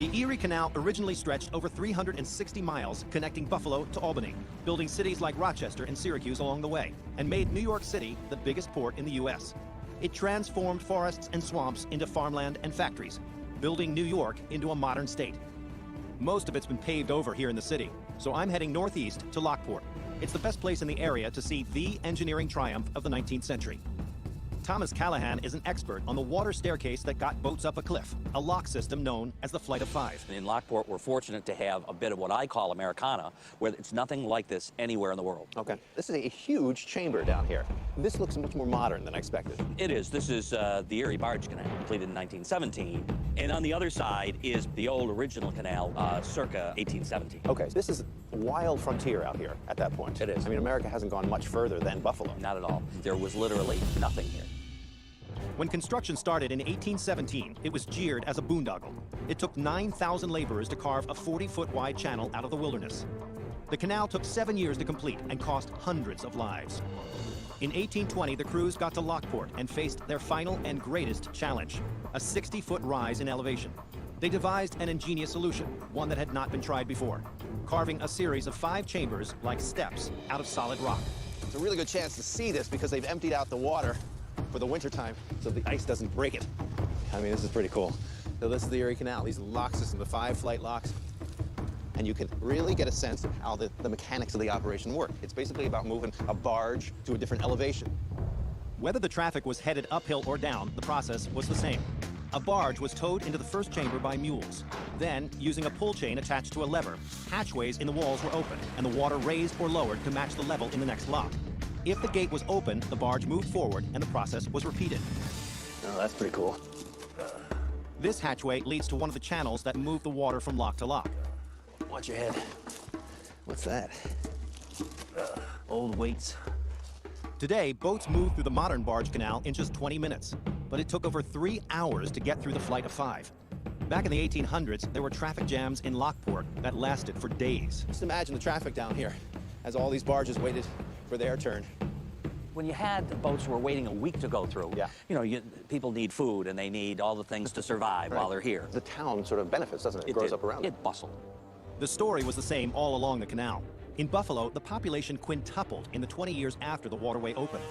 The Erie Canal originally stretched over 360 miles, connecting Buffalo to Albany, building cities like Rochester and Syracuse along the way, and made New York City the biggest port in the U.S. It transformed forests and swamps into farmland and factories, building New York into a modern state. Most of it's been paved over here in the city, so I'm heading northeast to Lockport. It's the best place in the area to see the engineering triumph of the 19th century. Thomas Callahan is an expert on the water staircase that got boats up a cliff, a lock system known as the Flight of Five. In Lockport, we're fortunate to have a bit of what I call Americana, where it's nothing like this anywhere in the world. Okay. This is a huge chamber down here. This looks much more modern than I expected. It is. This is the Erie Barge Canal, completed in 1917. And on the other side is the old original canal, circa 1870. Okay, this is wild frontier out here at that point. It is. I mean, America hasn't gone much further than Buffalo. Not at all. There was literally nothing here. When construction started in 1817, it was jeered as a boondoggle. It took 9,000 laborers to carve a 40-foot wide channel out of the wilderness. The canal took 7 years to complete and cost hundreds of lives. In 1820, the crews got to Lockport and faced their final and greatest challenge, a 60-foot rise in elevation. They devised an ingenious solution, one that had not been tried before, carving a series of 5 chambers like steps out of solid rock. It's a really good chance to see this because they've emptied out the water for the wintertime so the ice doesn't break it. I mean, this is pretty cool. So this is the Erie Canal. These lock systems, the 5 flight locks. And you can really get a sense of how the mechanics of the operation work. It's basically about moving a barge to a different elevation. Whether the traffic was headed uphill or down, the process was the same. A barge was towed into the first chamber by mules. Then, using a pull chain attached to a lever, hatchways in the walls were opened, and the water raised or lowered to match the level in the next lock. If the gate was open, the barge moved forward, and the process was repeated. Oh, that's pretty cool. This hatchway leads to one of the channels that move the water from lock to lock. Watch your head. What's that? Old weights. Today, boats move through the modern barge canal in just 20 minutes, but it took over 3 hours to get through the Flight of Five. Back in the 1800s, there were traffic jams in Lockport that lasted for days. Just imagine the traffic down here as all these barges waited for their turn. When you had boats who were waiting a week to go through, Yeah. you know, people need food and they need all the things to survive while they're here. The town sort of benefits, doesn't it? It grows did. up around it. It bustled. The story was the same all along the canal. In Buffalo, the population quintupled in the 20 years after the waterway opened.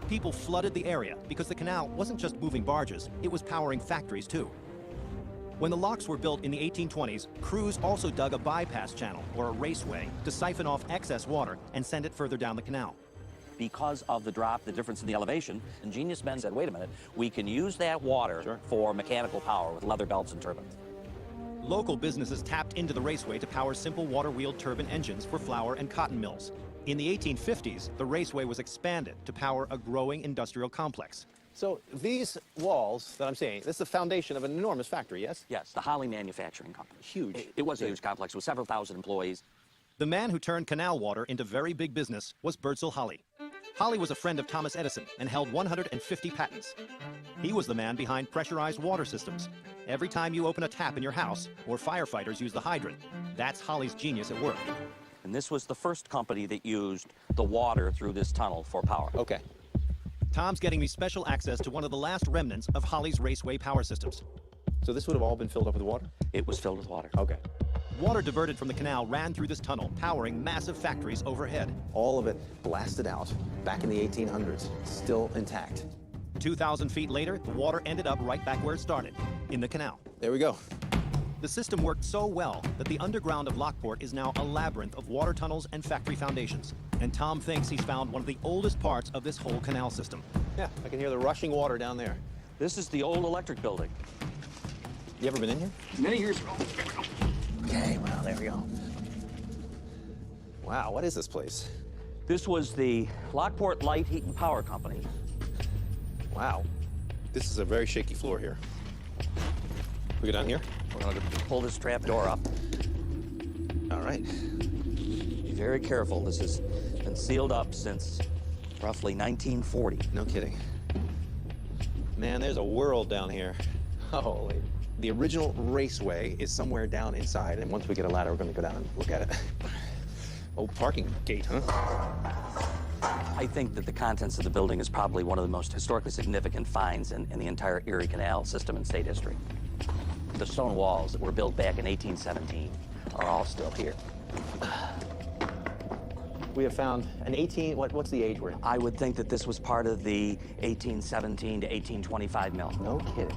People flooded the area because the canal wasn't just moving barges, it was powering factories too. When the locks were built in the 1820s, crews also dug a bypass channel, or a raceway, to siphon off excess water and send it further down the canal. Because of the drop, the difference in the elevation, ingenious men said, wait a minute, we can use that water for mechanical power with leather belts and turbines. Local businesses tapped into the raceway to power simple water-wheeled turbine engines for flour and cotton mills. In the 1850s, the raceway was expanded to power a growing industrial complex. So these walls that I'm seeing, this is the foundation of an enormous factory, yes? Yes, the Holly Manufacturing Company. Huge. It was a huge complex with several thousand employees. The man who turned canal water into very big business was Birdsell Holly. Holly was a friend of Thomas Edison and held 150 patents. He was the man behind pressurized water systems. Every time you open a tap in your house, or firefighters use the hydrant, that's Holly's genius at work. And this was the first company that used the water through this tunnel for power. Okay. Tom's getting me special access to one of the last remnants of Holly's raceway power systems. So this would have all been filled up with water? It was filled with water. Okay. Water diverted from the canal ran through this tunnel, powering massive factories overhead. All of it blasted out back in the 1800s, still intact. 2,000 feet later, the water ended up right back where it started, in the canal. There we go. The system worked so well that the underground of Lockport is now a labyrinth of water tunnels and factory foundations. And Tom thinks he's found one of the oldest parts of this whole canal system. Yeah, I can hear the rushing water down there. This is the old electric building. You ever been in here? Many years ago. Okay, well, there we go. Wow, what is this place? This was the Lockport Light Heat and Power Company. Wow. This is a very shaky floor here. We go down here? We're going to pull this trap door up. All right. Be very careful. This has been sealed up since roughly 1940. No kidding. Man, there's a world down here. Holy. The original raceway is somewhere down inside, and once we get a ladder, we're going to go down and look at it. Old parking gate, huh? I think that the contents of the building is probably one of the most historically significant finds in the entire Erie Canal system in state history. The stone walls that were built back in 1817 are all still here. We have found an 18, what's the age we're in? I would think that this was part of the 1817 to 1825 mill. No kidding.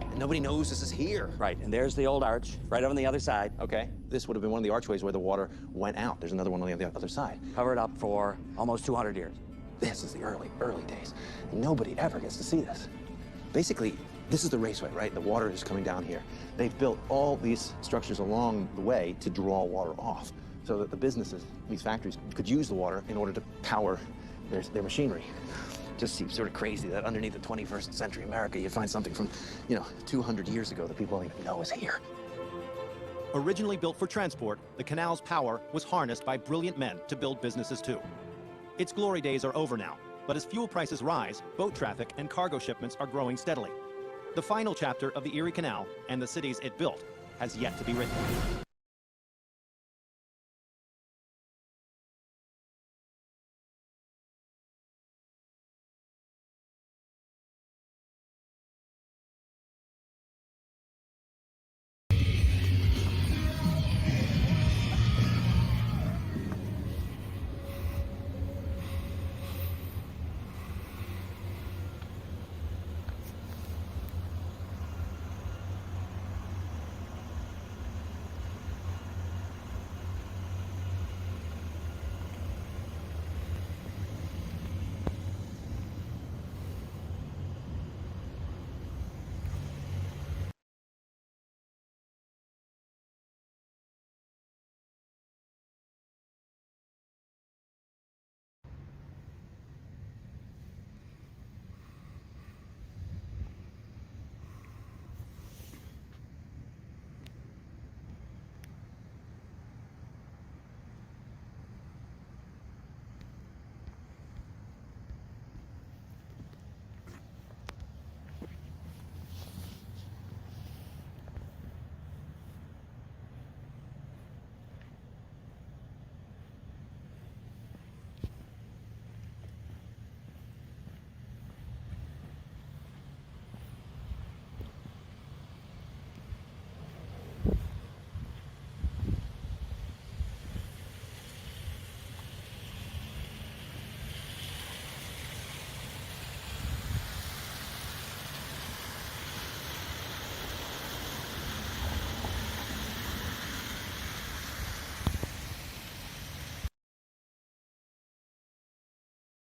And nobody knows this is here. Right, and there's the old arch, right on the other side. Okay. This would have been one of the archways where the water went out. There's another one on the other side. Covered up for almost 200 years. This is the early days. Nobody ever gets to see this. Basically, this is the raceway, right? The water is coming down here. They've built all these structures along the way to draw water off so that the businesses, these factories, could use the water in order to power their machinery. Just seems sort of crazy that underneath the 21st century America, you find something from, 200 years ago that people don't even know is here. Originally built for transport, the canal's power was harnessed by brilliant men to build businesses too. Its glory days are over now, but as fuel prices rise, boat traffic and cargo shipments are growing steadily. The final chapter of the Erie Canal and the cities it built has yet to be written.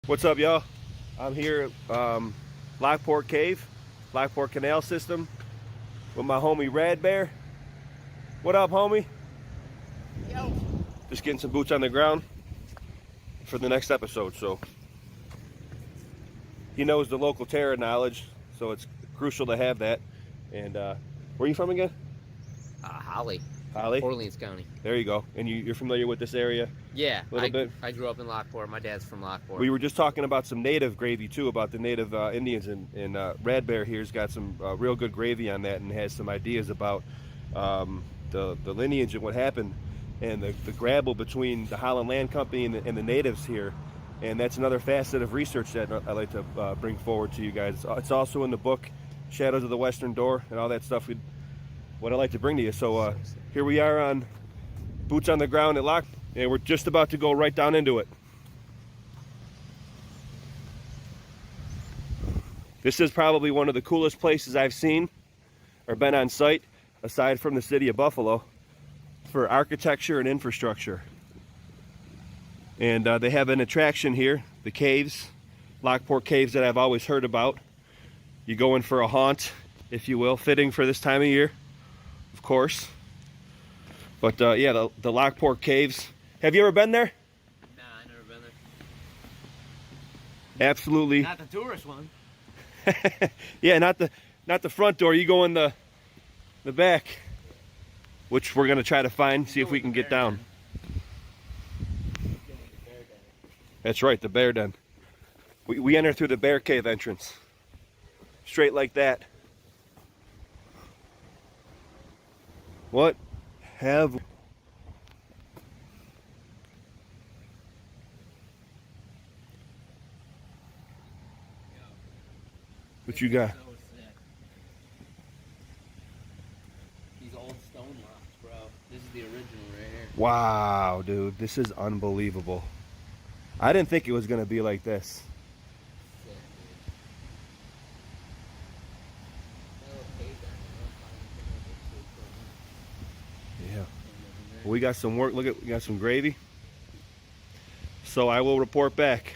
What's up, y'all? I'm here at Lockport Cave, Lockport Canal System with my homie Rad Bear. What up, homie? Yo. Just getting some boots on the ground for the next episode. So he knows the local terra knowledge, so it's crucial to have that. And where are you from again? Holly. Holly? Orleans County. There you go. And you're familiar with this area? Yeah, A little bit? I grew up in Lockport. My dad's from Lockport. We were just talking about some native gravy too, about the native Indians, and Rad Bear here's got some real good gravy on that and has some ideas about the lineage and what happened and the grabble between the Holland Land Company and the natives here. And that's another facet of research that I like to bring forward to you guys. It's also in the book, Shadows of the Western Door, and all that stuff. What I like to bring to you. So here we are on boots on the ground at Lockport. And we're just about to go right down into it. This is probably one of the coolest places I've seen or been on site, aside from the city of Buffalo, for architecture and infrastructure. And they have an attraction here, the caves, Lockport Caves, that I've always heard about. You go in for a haunt, if you will, fitting for this time of year, of course. But yeah, the Lockport Caves. Have you ever been there? Nah, I never been there. Absolutely. Not the tourist one. Yeah, not the front door. You go in the back, which we're gonna try to find, see if we can get down. That's right, the bear den. We enter through the bear cave entrance, straight like that. What have what you got? Wow, dude, this is unbelievable. I didn't think it was gonna be like this. Sick, dude. That little cave down there, Yeah. I'll find We got some work. Look at, we got some gravy. So I will report back.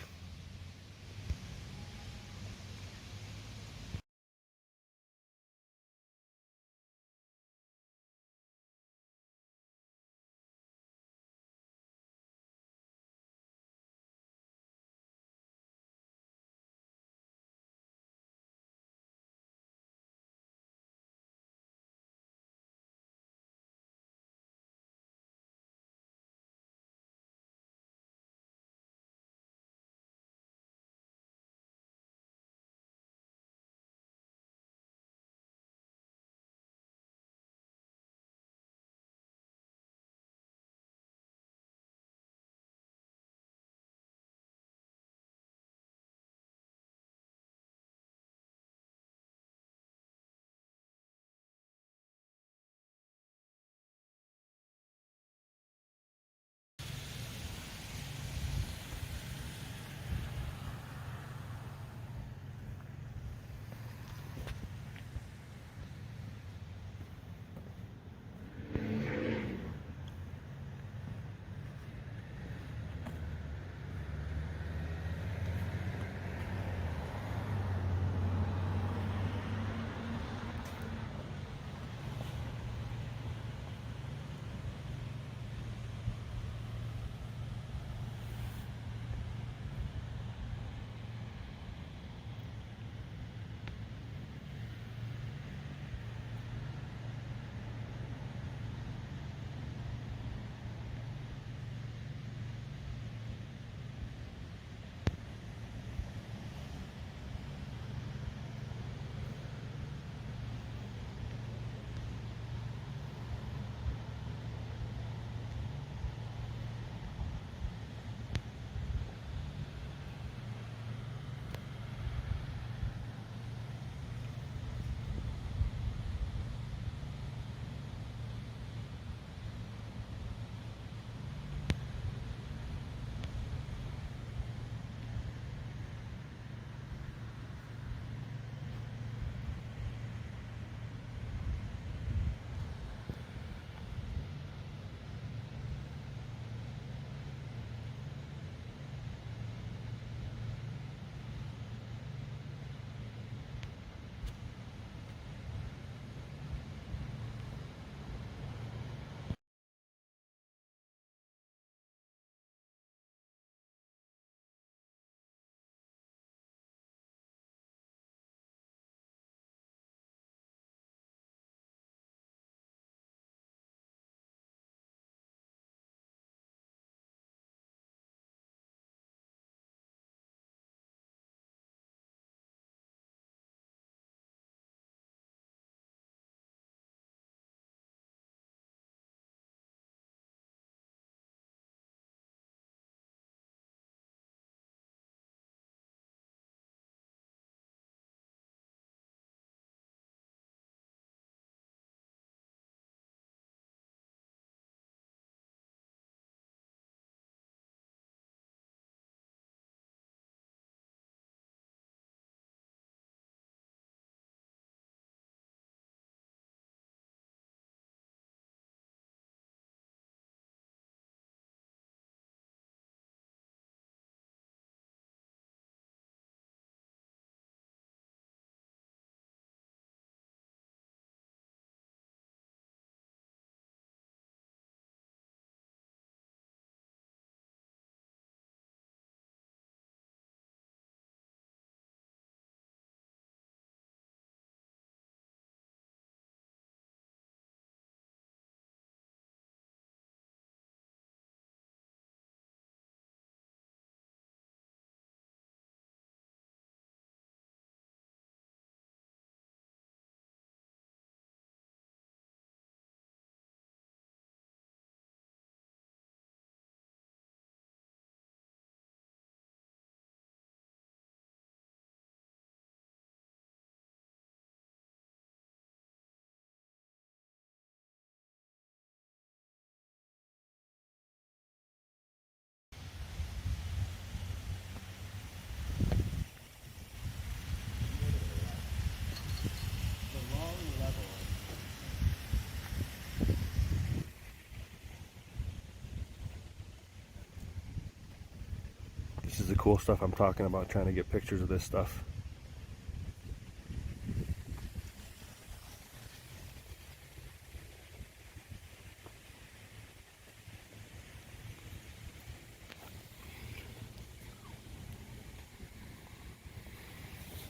This is the cool stuff I'm talking about, trying to get pictures of this stuff.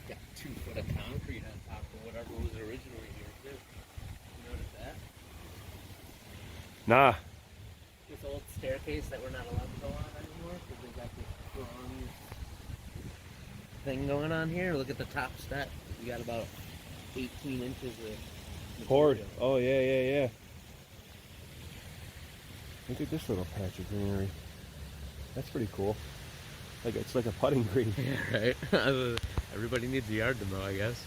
Got 2 foot of concrete on top of whatever was originally here too. You notice that? Nah. This old staircase that we're not allowed to go on anymore because they got this strong thing going on here. Look at the top step. We got about 18 inches of Poured. material. Oh, yeah. Look at this little patch of greenery. That's pretty cool. Like it's like a putting green. Yeah, right. Everybody needs a yard to mow, I guess.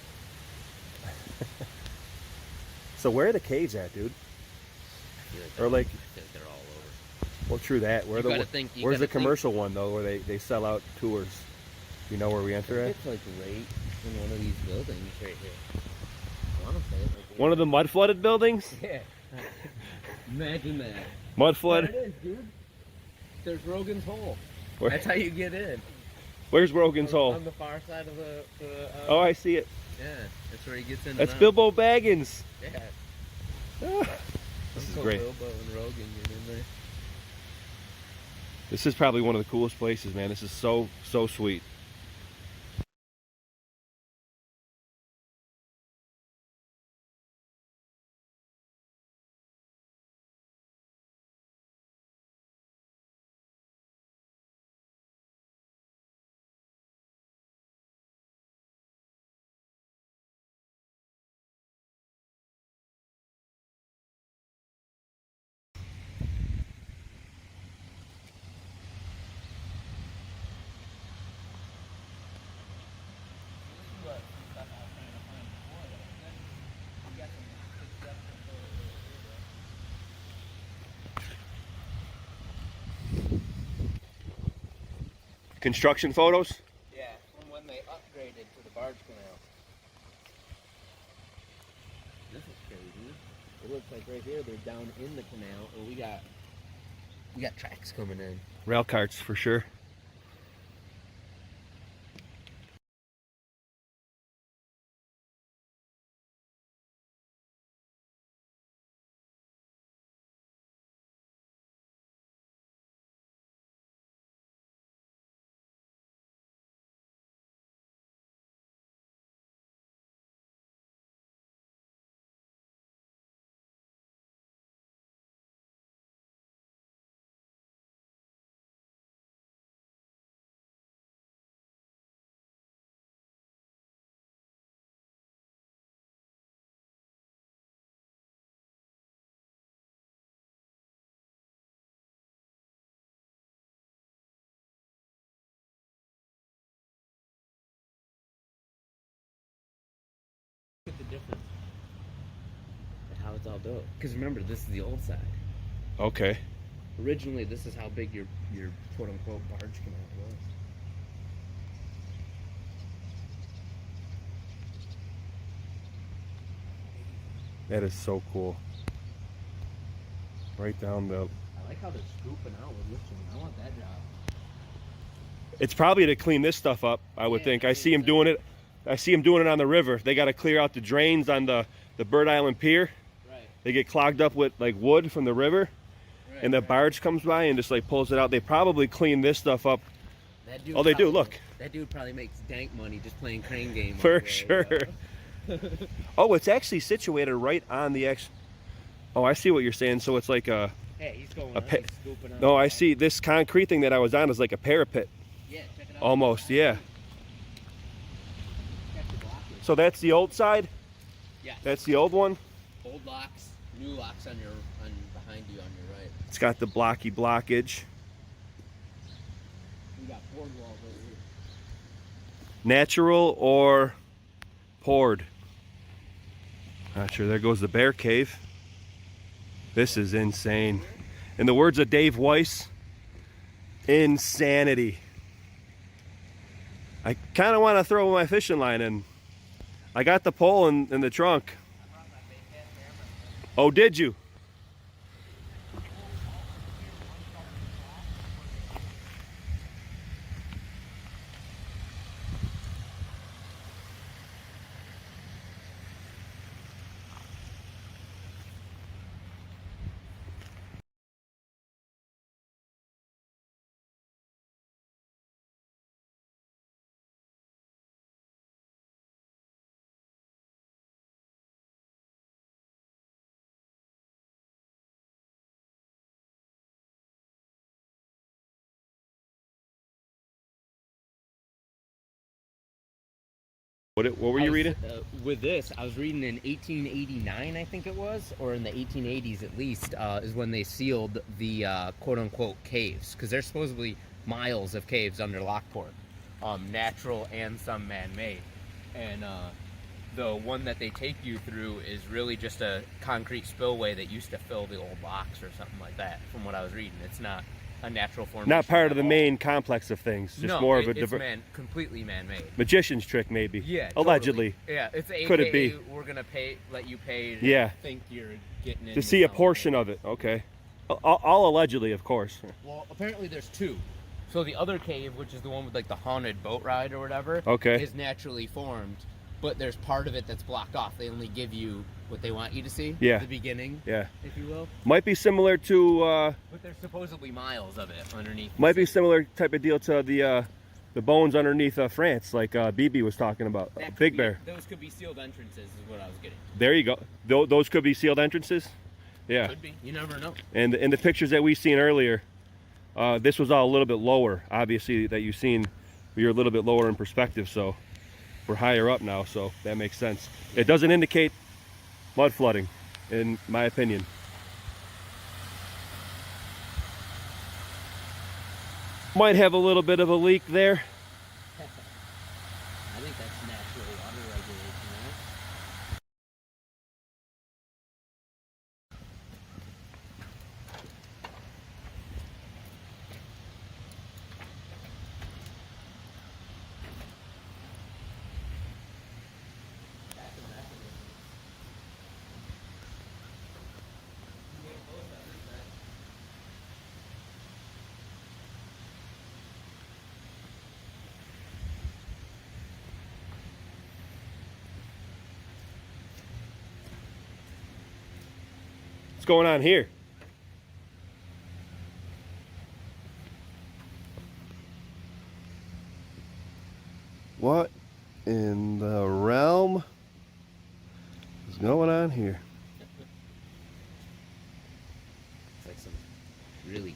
So where are the caves at, dude? Or like, I think they're all over. well, true that. You gotta think- you Where's the gotta think- commercial one though, where they sell out tours? You know where we enter at? It's like right in one of these buildings right here. I want to say it like One of the mud flooded buildings? Yeah. Imagine that. Mud There flood. it is, dude. There's Rogan's Hole. Where, That's how you get in. where's Rogan's Hole? On the far side of the Oh, I see it. yeah, that's where he gets in. That's and out. Bilbo Baggins. Yeah. Ah, this is Uncle great. Bilbo and Rogan get in there. This is probably one of the coolest places, man. This is so sweet. Construction photos? Yeah, from when they upgraded to the barge canal. This is crazy. It looks like right here they're down in the canal, and we got tracks coming in. Rail carts for sure. Look at the difference and how it's all built. Because remember, this is the old side. Okay. Originally, this is how big your quote unquote barge canal was. That is so cool. Right down the... I like how they're scooping out with Richmond. I want that job. It's probably to clean this stuff up, I would Yeah, think. I I see him doing it. I see him doing it on the river. They got to clear out the drains on the Bird Island Pier. Right. They get clogged up with like wood from the river, Right, and the right. barge comes by and just like pulls it out. They probably clean this stuff up. That dude Oh, they do, probably- look. That dude probably makes dank money just playing crane game. For up there, sure. you know? Oh, it's actually situated right on the X. Oh, I see what you're saying. So it's like a... Hey, he's going A on. pit. He's scooping out. No, I see. This concrete thing that I was on is like a parapet. Yeah, check it out. Almost, yeah. Check the blockage. So that's the old side? Yeah. That's the old one? Old locks, new locks on behind you on your right. It's got the blocky blockage. We got board walls over here. Natural or poured? Not sure. There goes the bear cave. This is insane. In the words of Dave Weiss, insanity. I kind of want to throw my fishing line in. I got the pole in the trunk. Oh, did you? What were you reading? With this, I was reading in 1889, I think it was, or in the 1880s at least, is when they sealed the quote-unquote caves, because there's supposedly miles of caves under Lockport, natural and some man-made. And the one that they take you through is really just a concrete spillway that used to fill the old locks or something like that, from what I was reading. It's not a natural formation. Not part of the main complex of things. Just more of a completely man-made. Magician's trick, maybe. Yeah, allegedly. Totally. Yeah, it's could it be? We're gonna let you pay. Yeah. Think you're getting in to see a portion of it. Okay. All allegedly, of course. Well, apparently there's two. So the other cave, which is the one with like the haunted boat ride or whatever, okay, is naturally formed, but there's part of it that's blocked off. They only give you what they want you to see. Yeah. At the beginning. Yeah. If you will. Might be similar to. But there's supposedly miles of it underneath. Might be similar type of deal to the bones underneath France, like BB was talking about. Big Bear. Those could be sealed entrances, is what I was getting. There you go. Those could be sealed entrances. Yeah. Could be. You never know. And in the pictures that we seen earlier, this was all a little bit lower. Obviously, that you've seen, we were a little bit lower in perspective, so we're higher up now, so that makes sense. It doesn't indicate mud flooding, in my opinion. Might have a little bit of a leak there. I think that's natural water regulation, right? What's going on here? What in the realm is going on here? It's like some really...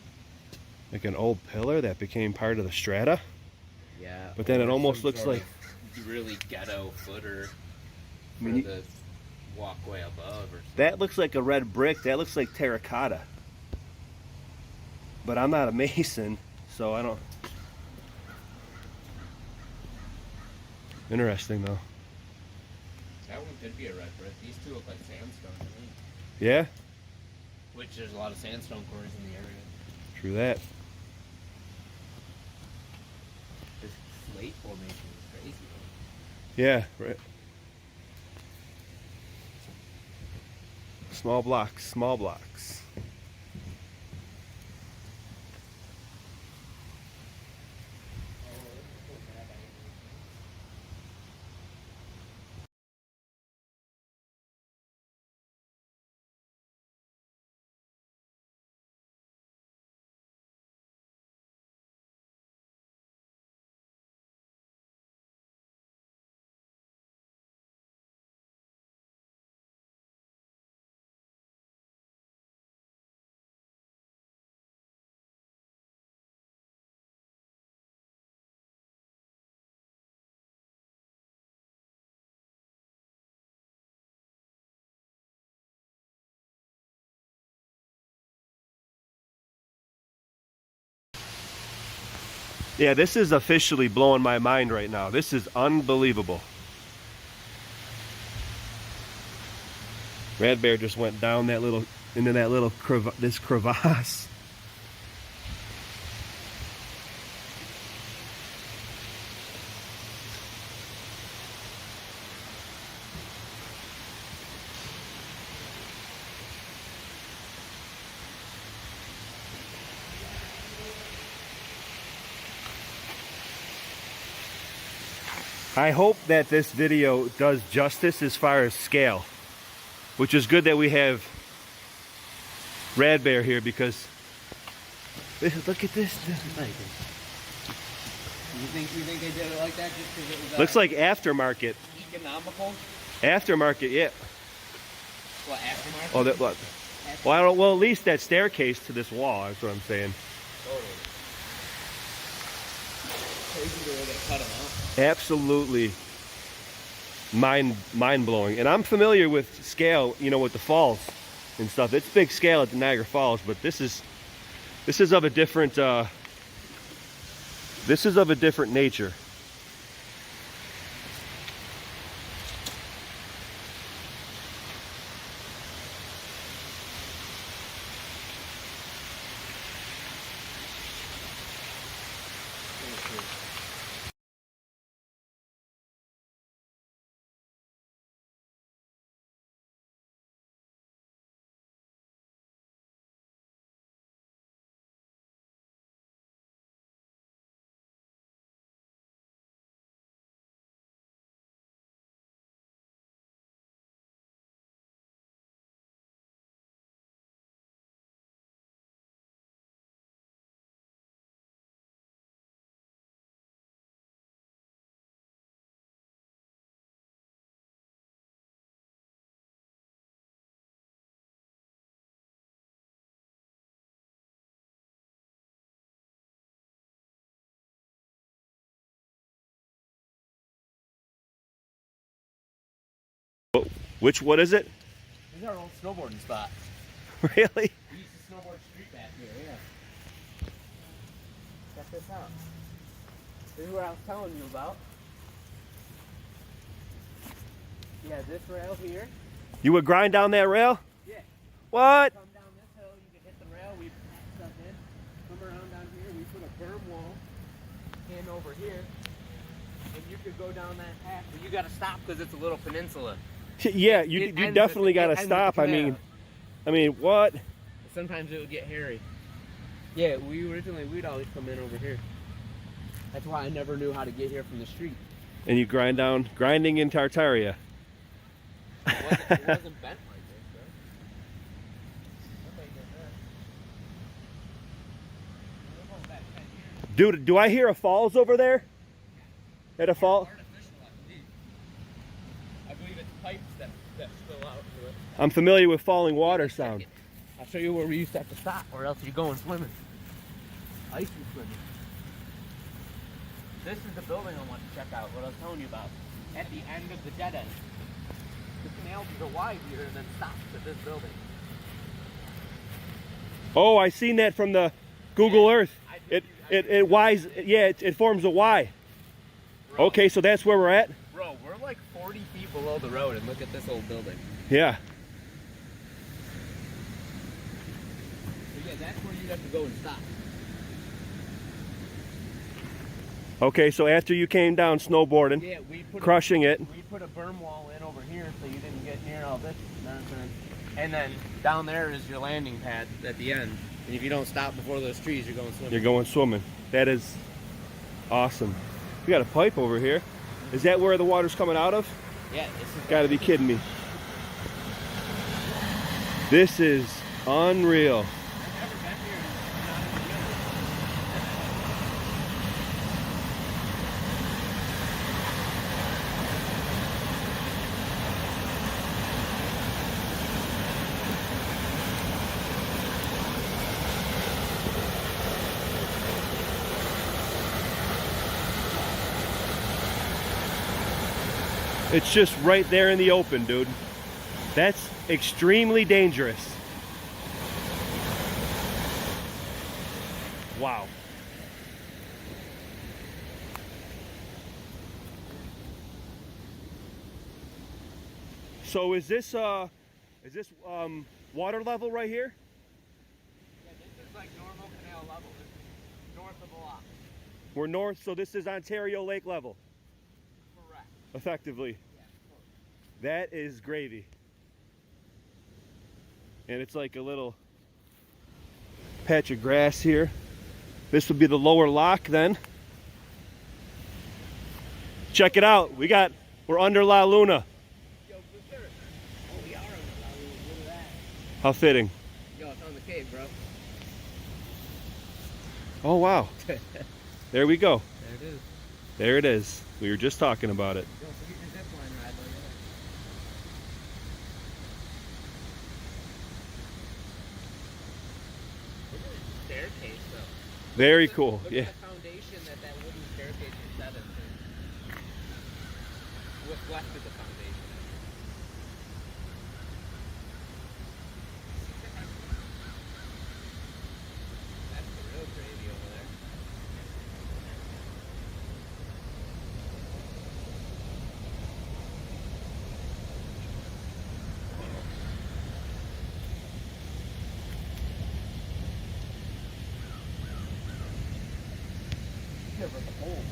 Like an old pillar that became part of the strata? Yeah. But then it almost looks like... really ghetto footer I mean, for the walkway above or something. That looks like a red brick. That looks like terracotta. But I'm not a mason, so I don't... Interesting, though. That one could be a red brick. These two look like sandstone to me. Yeah? Which there's a lot of sandstone quarries in the area. True that. This slate formation is crazy. Yeah, right. Small blocks, small blocks. Yeah, this is officially blowing my mind right now. This is unbelievable. Red Bear just went down that little, into that little this crevasse. I hope that this video does justice as far as scale, which is good that we have Red Bear here because look at this. You think they did it like that just because it was Looks like aftermarket. economical? Aftermarket, yeah. What, aftermarket? Oh, that look. Well, I don't. Well, at least that staircase to this wall. That's what I'm saying. Totally. Crazy the way they cut them out. Absolutely. mind-blowing. And I'm familiar with scale, you know, with the falls and stuff. It's big scale at the Niagara Falls, but this is of a different nature. What is it? This is our old snowboarding spot. Really? We used to snowboard street back here, yeah. Check this out. This is what I was telling you about. Yeah, this rail here. You would grind down that rail? Yeah. What? Come down this hill, you can hit the rail, we pack stuff in. Come around down here, we put a berm wall in over here. And you could go down that path, but you gotta stop because it's a little peninsula. Yeah, you definitely got to stop. I mean, what? Sometimes it would get hairy. Yeah, we'd always come in over here. That's why I never knew how to get here from the street. And you grinding in Tartaria. It wasn't bent like this, though. Dude, do I hear a falls over there? At a fall? I believe it's pipes that spill out to it. I'm familiar with falling water sound. I'll show you where we used to have to stop, or else you're going swimming. Ice and swimming. This is the building I want to check out, what I was telling you about. At the end of the dead end. The canal goes wide here and then stops at this building. Oh, I seen that from the Google Earth. It forms a Y. Bro, okay, so that's where we're at? Bro, we're like 40 feet below the road, and look at this old building. Yeah. So yeah, that's where you'd have to go and stop. Okay, so after you came down snowboarding, Yeah, crushing it. We put a berm wall in over here so you didn't get near all this nonsense. And then down there is your landing pad at the end. And if you don't stop before those trees, you're going swimming. You're going swimming. That is awesome. We got a pipe over here. Is that where the water's coming out of? Yeah, this is Gotta be kidding me. This is unreal. I've never been here. It's just right there in the open, dude. That's extremely dangerous. Wow. So is this water level right here? Yeah, this is like normal canal level. This is north of the lock. We're north, so this is Ontario Lake level. Correct. Effectively. Yeah, of course. That is gravy. And it's like a little patch of grass here. This would be the lower lock then. Check it out. We're under La Luna. Yo, for sure. Oh, we are on the lagoon. Look at that. How fitting. Yo, it's on the cave, bro. Oh wow. There we go. There it is. There it is. We were just talking about it. Don't forget your zip line ride, buddy. Look at this staircase, though. Very cool. Look Yeah. at the foundation that wooden staircase is set into. what's left of the foundation. That's the real gravy over there. Here, but the hole.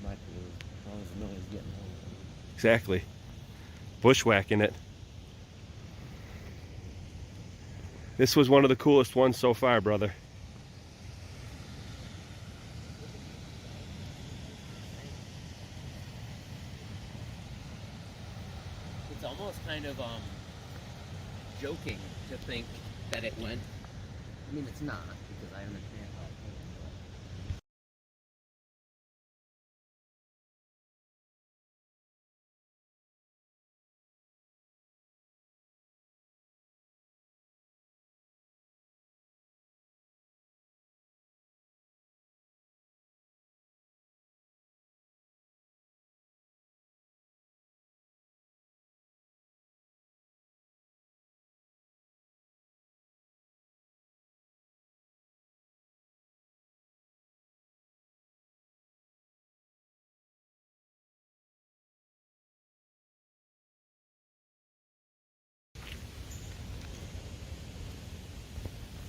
As long as the noise getting home. Exactly. Bushwhacking it. This was one of the coolest ones so far, brother. It's almost kind of joking to think that it went. I mean, it's not, because I understand how it came.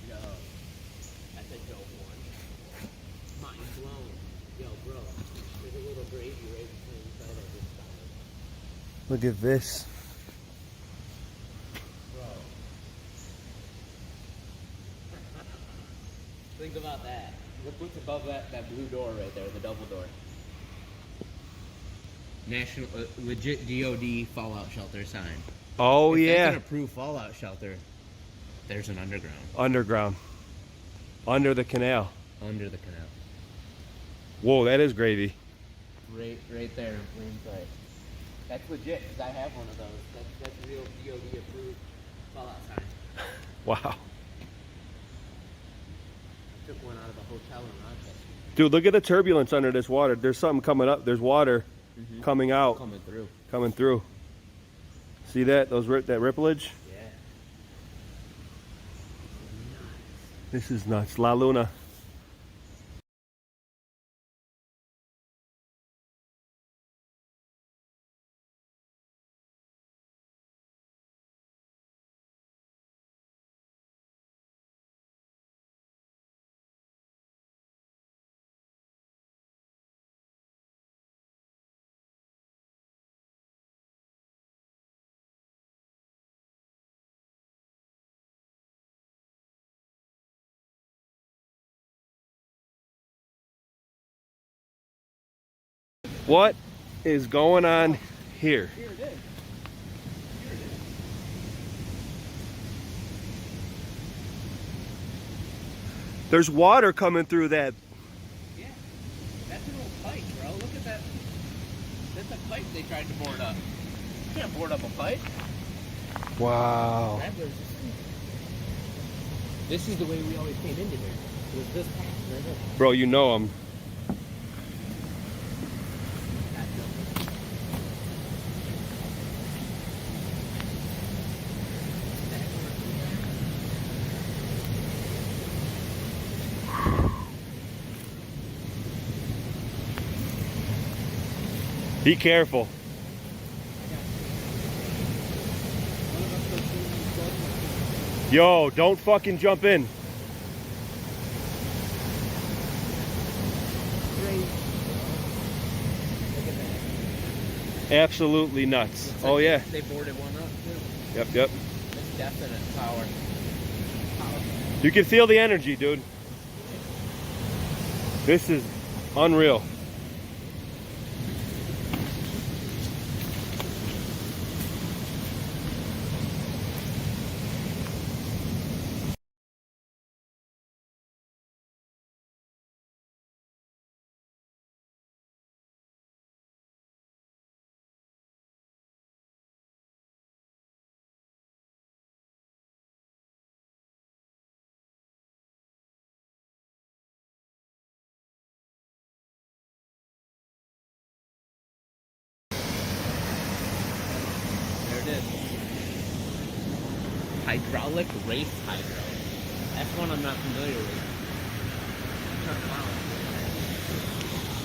Yo, that's a dope one. Mind blown. Yo, bro, there's a little gravy right inside of this side. Look at this. Bro. Think about that. Look what's above that blue door right there, the double door. National, legit DOD fallout shelter sign. Oh, If yeah. that's an approved fallout shelter, there's an underground. Underground. Under the canal. Under the canal. Whoa, that is gravy. Right there in plain sight. That's legit, because I have one of those. That's real DOD approved fallout sign. Wow. Took one out of a hotel in Rochester. Dude, look at the turbulence under this water. There's something coming up. There's water coming out. Coming through. See that? That ripplage? Yeah. This is nuts. La Luna. What is going on here? Here it is. There's water coming through that. Yeah. That's an old pipe, bro. Look at that. That's a pipe they tried to board up. You can't board up a pipe. Wow. This is the way we always came into here. It was this path right here. Bro, you know I'm. That's Be careful. Yo, don't fucking jump in. Absolutely nuts. Looks Oh like yeah. They boarded one up too. Yep, yep. That's definite power. You can feel the energy, dude. This is unreal. There it is. Hydraulic race hydro. That's one I'm not familiar with.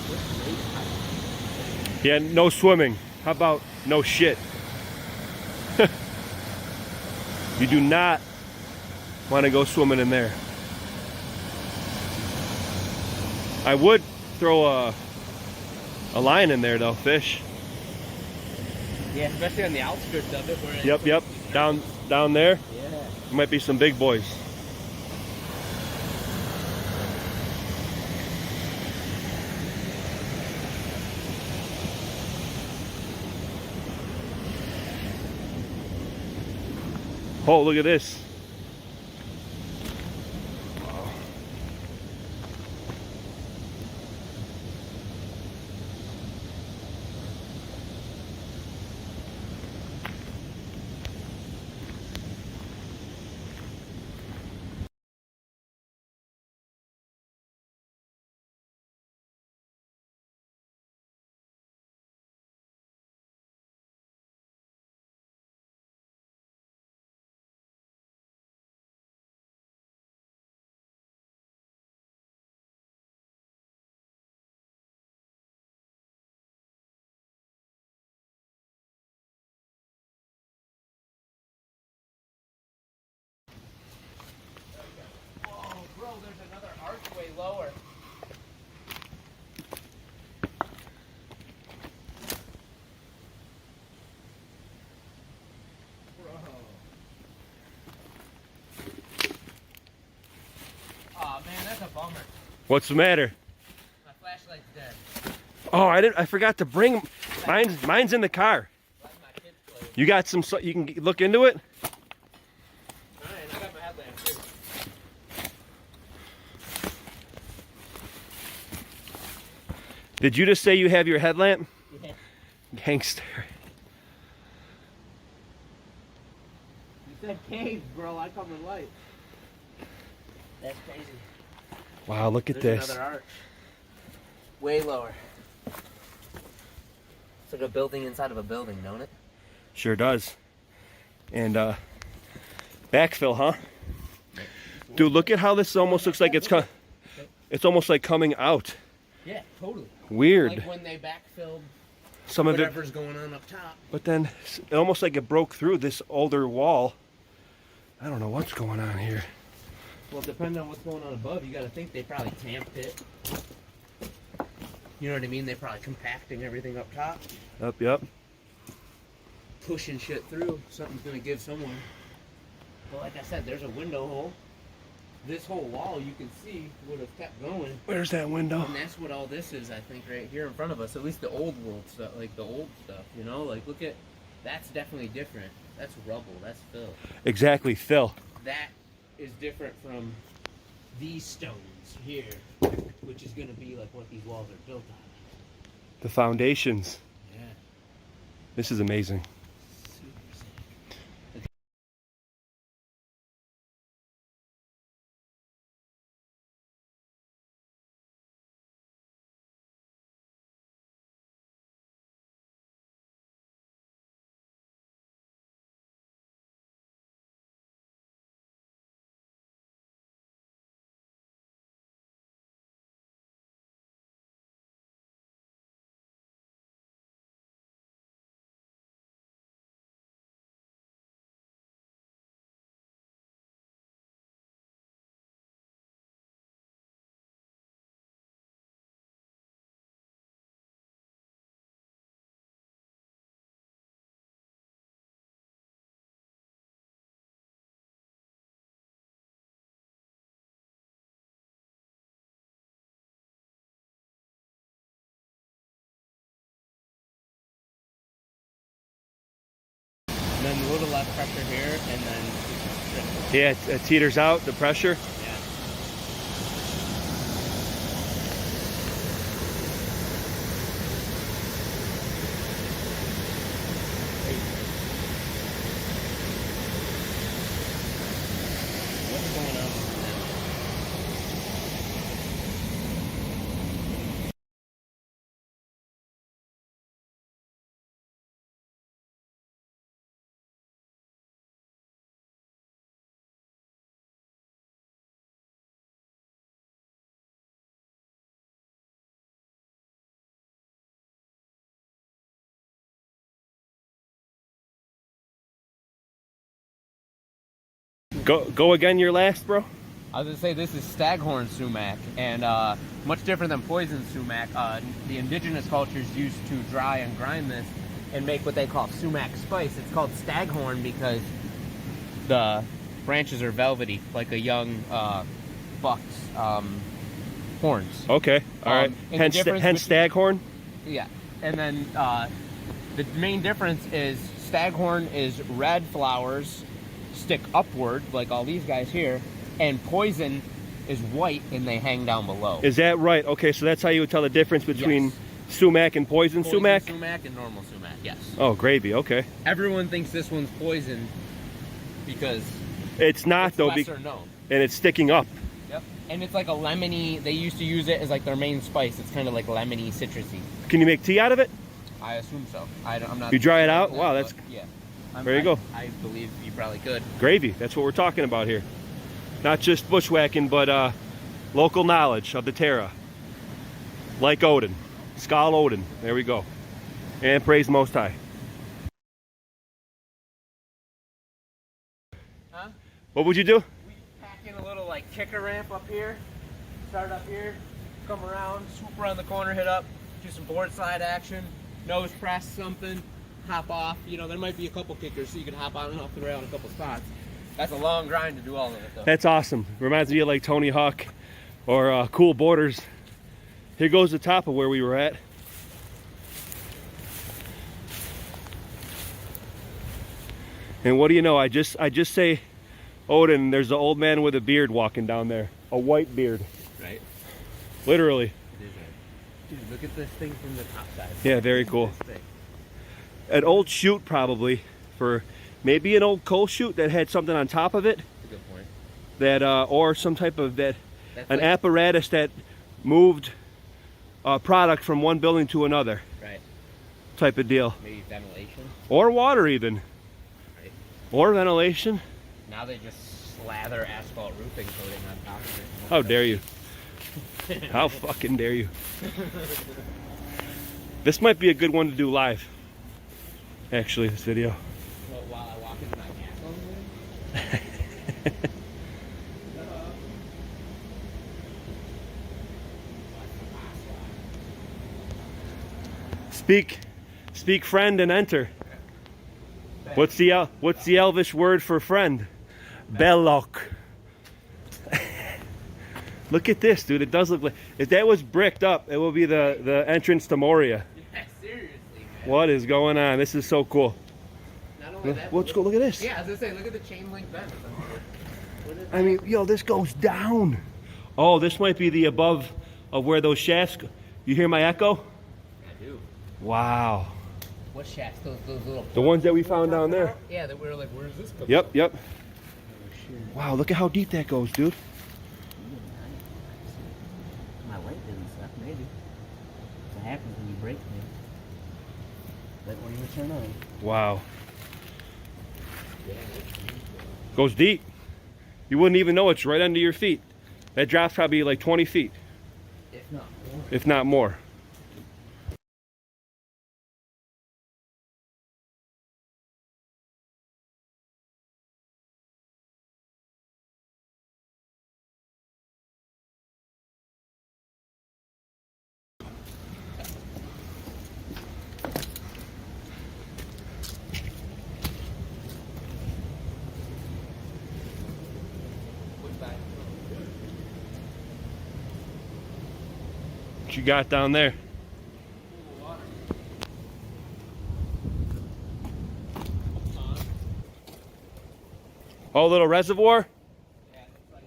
What's race hydro? Yeah, no swimming. How about no shit? You do not want to go swimming in there. I would throw a line in there though, fish. Yeah, especially on the outskirts of it. Where Yep, yep. Down there, Yeah. there might be some big boys. Oh, look at this. Oh, bro, there's another archway lower. Oh man, that's a bummer. What's the matter? My flashlight's dead. Oh, I forgot to bring mine's in the car. Let my kids play. You got some you can look into it? Alright, I got my headlamp too. Did you just say you have your headlamp? Yeah. Gangster. You said cave, bro. I come in light. That's crazy. Wow, look at There's this. another arch. Way lower. It's like a building inside of a building, don't it? Sure does. And backfill, huh? Dude, look at how this almost looks like it's almost like coming out. Yeah, totally. Weird. Like when they backfilled Some of it, whatever's going on up top. but then it almost like it broke through this older wall. I don't know what's going on here. Well, depending on what's going on above, you gotta think they probably tamped it. You know what I mean? They're probably compacting everything up top, Yep. pushing shit through. Something's gonna give somewhere. But like I said, there's a window hole. This whole wall, you can see, would have kept going. Where's that window? And that's what all this is, I think, right here in front of us. At least the old world stuff, like the old stuff, you know? Like, look at, that's definitely different. That's rubble, that's fill. Exactly, Phil. That is different from these stones here, which is going to be like what these walls are built on. The foundations. Yeah. This is amazing. little less pressure here, and then Yeah, it teeters out, the pressure. yeah. What's going on? Go again, your last, bro? I was gonna say this is staghorn sumac, and much different than poison sumac. The indigenous cultures used to dry and grind this and make what they call sumac spice. It's called staghorn because the branches are velvety, like a young buck's horns. Okay, all right. and the difference Hence staghorn? Yeah, and then the main difference is staghorn is red flowers stick upward, like all these guys here, and poison is white and they hang down below. Is that right? Okay, so that's how you would tell the difference between Yes. sumac and poison sumac? Sumac and normal sumac, yes. Oh, gravy, okay. Everyone thinks this one's poison because It's not, it's though, lesser known. and it's sticking up. Yep. And it's like a lemony, they used to use it as like their main spice. It's kind of like lemony, citrusy. Can you make tea out of it? I assume so. I'm not. You dry it out? that, Wow, but that's... yeah. There you go. I believe you probably could. Gravy, that's what we're talking about here. Not just bushwhacking, but local knowledge of the Terra. Like Odin. Skal Odin. There we go. And praise Most High. Huh? What would you do? We pack in a little like kicker ramp up here. Start up here, come around, swoop around the corner, hit up, do some board slide action, nose press something, hop off. You know, there might be a couple kickers so you can hop on and off the rail in a couple spots. That's a long grind to do all of it though. That's awesome. Reminds me of like Tony Hawk or Cool Borders. Here goes the top of where we were at. And what do you know? I just say, Odin, there's an old man with a beard walking down there. A white beard. Right? Literally. It is a... Dude, look at this thing from the top side. Yeah, very cool. This thing. An old chute probably, for maybe an old coal chute that had something on top of it. That's a good point. That or some type of That's an like- apparatus that moved product from one building to another. Right. Type of deal. Maybe ventilation. Or water even. Right. Or ventilation. Now they just slather asphalt roofing coating on top of it. How dare you? How fucking dare you? This might be a good one to do live. Actually, this video. Well, while I walk into my castle. Speak friend and enter. What's the Elvish word for friend? Belloc. Look at this, dude. It does look like, if that was bricked up, it will be the entrance to Moria. Yeah, seriously, man. What is going on? This is so cool. Not only that, Let's go look at this. yeah, I was gonna say, look at the chain link fence. What is I mean, yo, this goes down. Oh, this might be the above of where those shafts go. You hear my echo? I do. Wow. What shafts? Those little. The ones that we found down there. Yeah, that we were like, where's this coming Yep, yep. from? Oh, shit. Wow, look at how deep that goes, dude. My light didn't suck, maybe. What happens when you break things? That won't even turn on. Wow. Goes deep. You wouldn't even know it's right under your feet. That drops probably like 20 feet, If not more. if not more. What you got down there? Oh, little reservoir? Yeah, it's like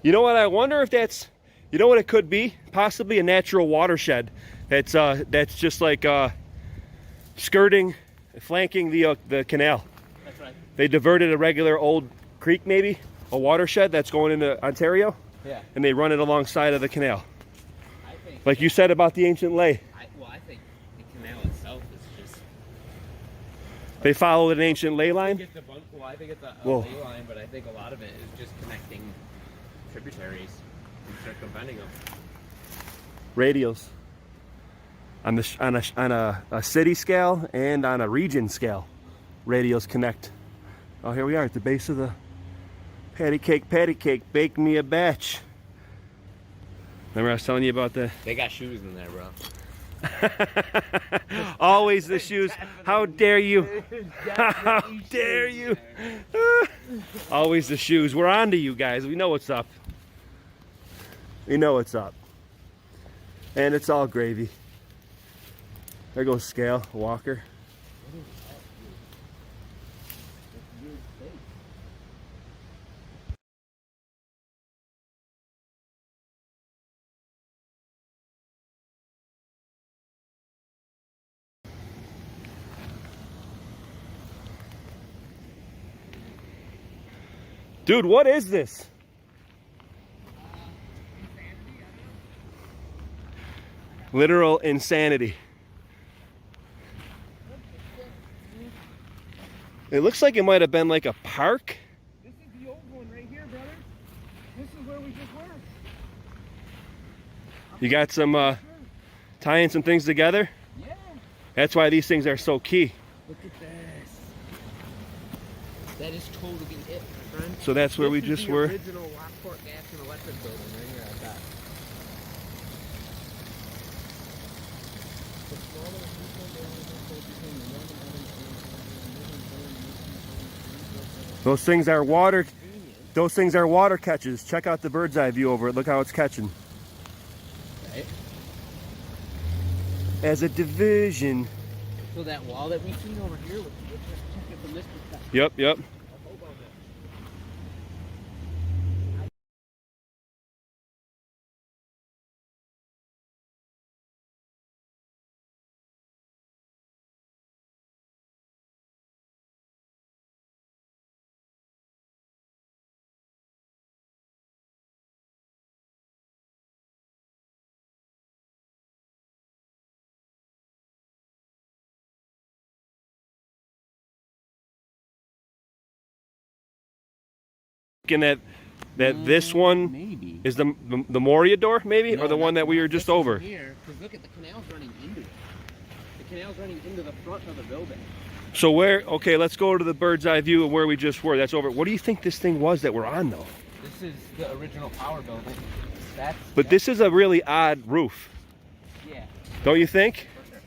You know what? I wonder if that's, you know what it could be? Possibly a natural watershed that's just like skirting, flanking the canal. that's right. They diverted a regular old creek, maybe a watershed that's going into Ontario, Yeah. and they run it alongside of the canal. I think. Like you said about the ancient lay. I think the canal itself is just. They followed an ancient ley line. I think it's a Whoa. ley line, but I think a lot of it is just connecting tributaries and circumventing them. Radials on a city scale and on a region scale. Radials connect. Oh, here we are at the base of the patty cake, bake me a batch. Remember I was telling you about the They got shoes in there, bro. always the shoes. How dare you? How dare you? Always the shoes. We're on to you guys. We know what's up. We know what's up. And it's all gravy. There goes Scale, Walker. Dude, what is this? Literal insanity. It looks like it might have been like a park. This is the old one right here, brother. This is where we just were. You got some tying some things together. Yeah. That's why these things are so key. Look at this. That is totally it, my friend. So that's where we This is just the were. original Lockport gas and electric building right here at that. Those things are water. Those things are water catches. Check out the bird's eye view over it. Look how it's catching. Right? As a division. So that wall that we've seen over here, let's check it from this perspective. Yep, yep. Looking that this one Maybe. is the Moria door, maybe, No, or the one that we were just over. Here, because look at the canal's running into it. The canal's running into the front of the building. So where? Okay, let's go to the bird's eye view of where we just were. That's over. What do you think this thing was that we're on, though? This is the original power building. That's. But this is a really odd roof, Yeah, don't you think? for sure.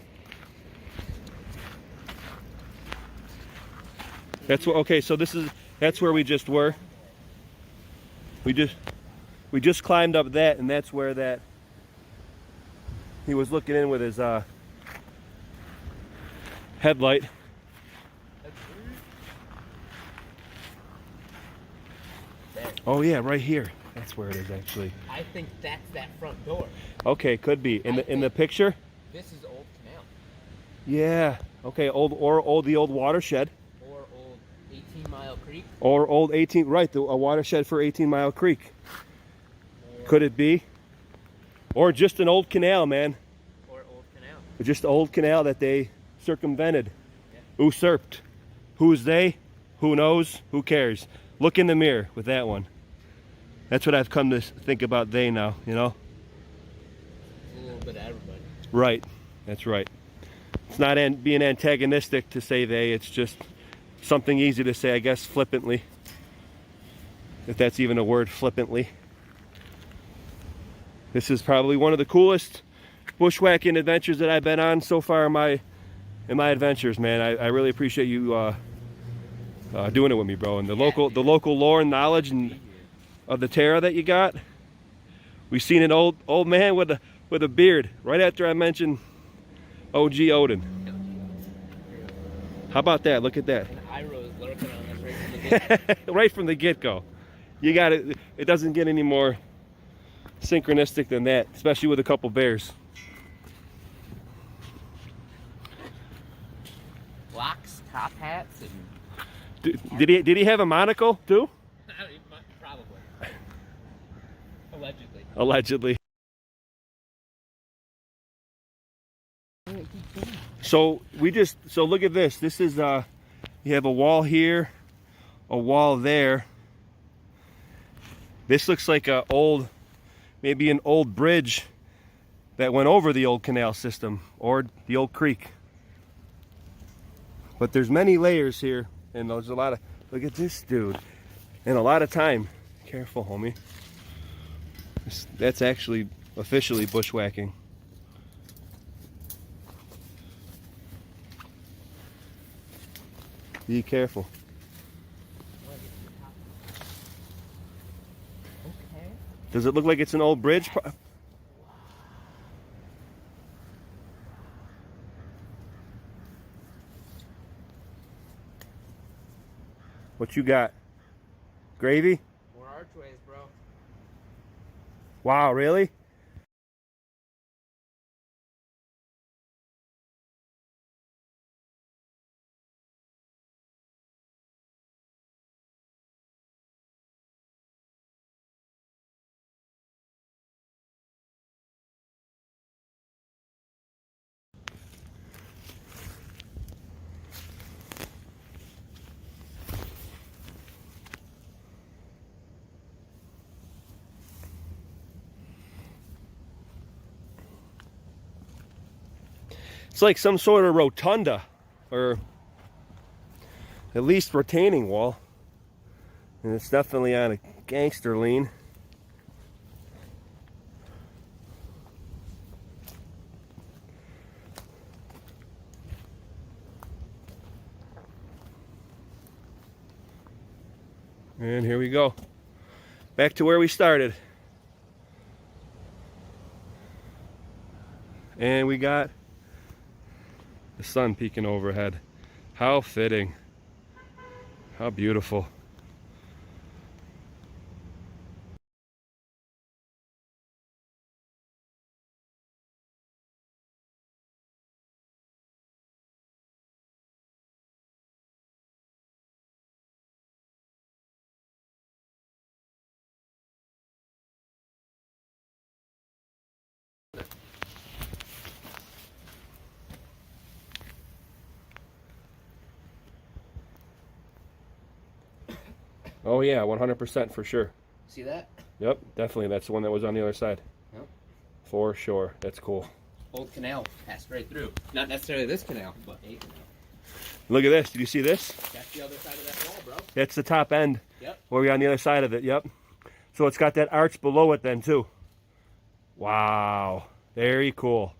That's what. Okay, so that's where we just were. We just climbed up that, and that's where that he was looking in with his headlight. There. Oh yeah, right here. That's where it is actually. I think that's that front door. Okay, could be in the picture. This is old canal Yeah. Okay, the old watershed. or old 18-mile creek. Or old 18, right, a watershed for 18 Mile Creek. Could it be? Or just an old canal, man. Or old canal. Just an old canal that they circumvented, usurped. Who's they? Who knows? Who cares? Look in the mirror with that one. That's what I've come to think about they now, you know? It's a little bit of everybody. Right, that's right. It's not being antagonistic to say they, it's just something easy to say, I guess, flippantly. If that's even a word, flippantly. This is probably one of the coolest bushwhacking adventures that I've been on so far in my adventures, man. I really appreciate you doing it with me, bro. And the local lore and knowledge and of the Terra that you got. We seen an old man with a beard right after I mentioned OG Odin. How about that? Look at that. And Iro is lurking on us right from the get. Right from the get-go. You got it. It doesn't get any more synchronistic than that, especially with a couple bears. Locks, top hats, and Did he have a monocle too? probably. Allegedly. Allegedly. So look at this. This is you have a wall here, a wall there. This looks like maybe an old bridge that went over the old canal system or the old creek. But there's many layers here, and there's a lot of, look at this dude, and a lot of time. Careful, homie. That's actually officially bushwhacking. Be careful. Okay. Does it look like it's an old bridge? What you got? Gravy? More archways, bro. Wow, really? It's like some sort of rotunda, or at least retaining wall. And it's definitely on a gangster lean. And here we go. Back to where we started. And we got the sun peeking overhead. How fitting. How beautiful. Oh yeah, 100% for sure. See that? Yep, definitely. That's the one that was on the other side. Yep. For sure. That's cool. Old canal passed right through. Not necessarily this canal, but a canal. Look at this. Did you see this? That's the other side of that wall, bro. That's the top end. Yep. Where we're on the other side of it. Yep. So it's got that arch below it then too. Wow. Very cool.